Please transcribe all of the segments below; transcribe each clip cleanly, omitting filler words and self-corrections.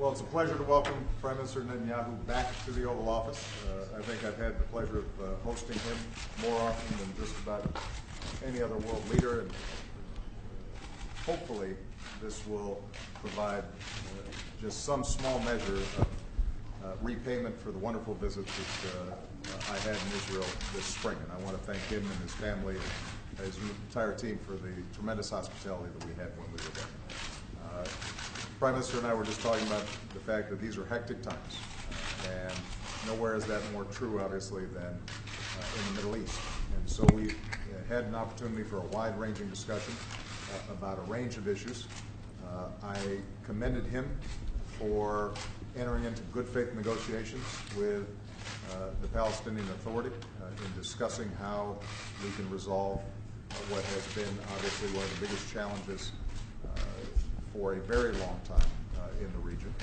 Well, it's a pleasure to welcome Prime Minister Netanyahu back to the Oval Office. I think I've had the pleasure of hosting him more often than just about any other world leader, and hopefully this will provide just some small measure of repayment for the wonderful visit that I had in Israel this spring. And I want to thank him and his family and his entire team for the tremendous hospitality that we had when we were there. Prime Minister and I were just talking about the fact that these are hectic times, and nowhere is that more true, obviously, than in the Middle East. And so we had an opportunity for a wide-ranging discussion about a range of issues. I commended him for entering into good faith negotiations with the Palestinian Authority in discussing how we can resolve what has been obviously one of the biggest challenges for a very long time in the region.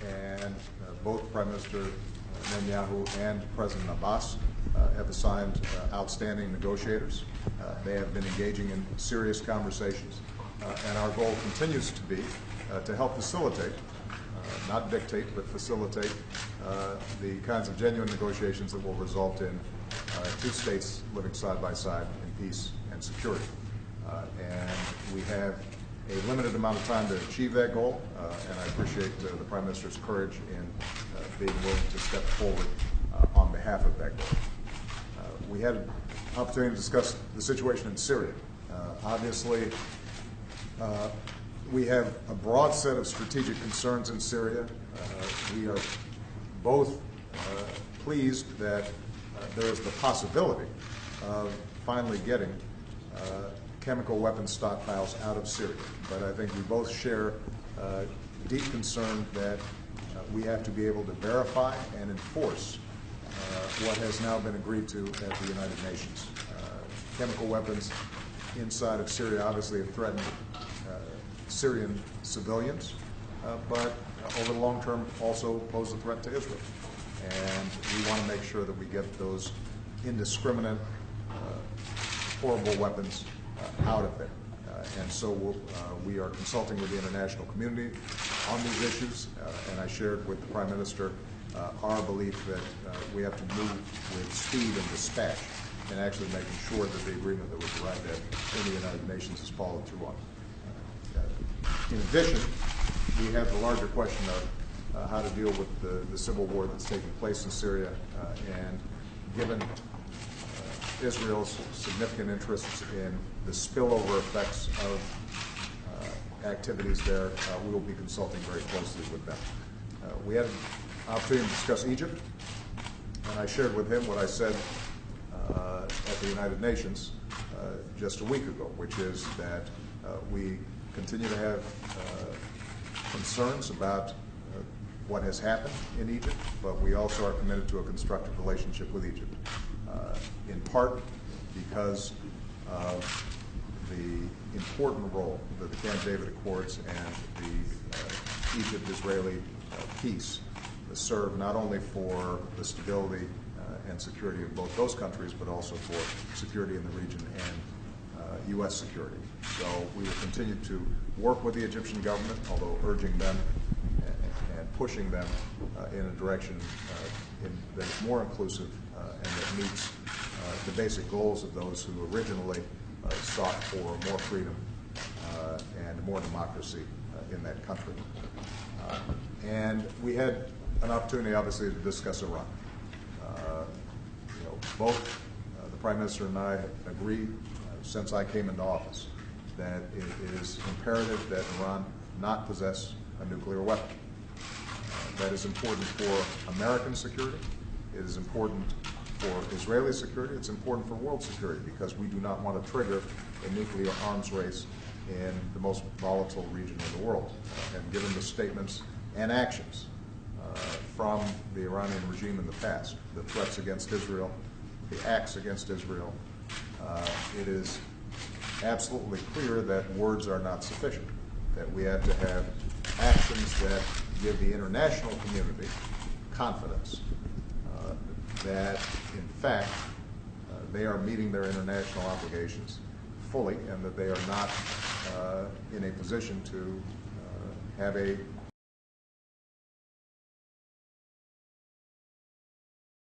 And both Prime Minister Netanyahu and President Abbas have assigned outstanding negotiators. They have been engaging in serious conversations, and our goal continues to be to help facilitate, not dictate, but facilitate the kinds of genuine negotiations that will result in two states living side by side in peace and security. And we have a limited amount of time to achieve that goal, and I appreciate the Prime Minister's courage in being willing to step forward on behalf of that goal. We had an opportunity to discuss the situation in Syria. Obviously, we have a broad set of strategic concerns in Syria. We are both pleased that there is the possibility of finally getting chemical weapons stockpiles out of Syria. But I think we both share deep concern that we have to be able to verify and enforce what has now been agreed to at the United Nations. Chemical weapons inside of Syria obviously have threatened Syrian civilians, but over the long term also pose a threat to Israel. And we want to make sure that we get those indiscriminate, horrible weapons out of there. And so we are consulting with the international community on these issues, and I shared with the Prime Minister our belief that we have to move with speed and dispatch and actually making sure that the agreement that was arrived at in the United Nations is followed through on. In addition, we have the larger question of how to deal with the civil war that's taking place in Syria, and given Israel's significant interests in the spillover effects of activities there, we will be consulting very closely with them. We had an opportunity to discuss Egypt, and I shared with him what I said at the United Nations just a week ago, which is that we continue to have concerns about what has happened in Egypt, but we also are committed to a constructive relationship with Egypt, in part because of the important role that the Camp David Accords and the Egypt-Israeli peace serve not only for the stability and security of both those countries, but also for security in the region and U.S. security. So we will continue to work with the Egyptian government, although urging them and pushing them in a direction that is more inclusive and that meets the basic goals of those who originally sought for more freedom and more democracy in that country. And we had an opportunity, obviously, to discuss Iran. Both the Prime Minister and I agreed since I came into office that it is imperative that Iran not possess a nuclear weapon. That is important for American security. It is important for Israeli security. It's important for world security, because we do not want to trigger a nuclear arms race in the most volatile region of the world. And given the statements and actions from the Iranian regime in the past, the threats against Israel, the acts against Israel, it is absolutely clear that words are not sufficient, that we have to have actions that give the international community confidence that, in fact, they are meeting their international obligations fully, and that they are not in a position to have a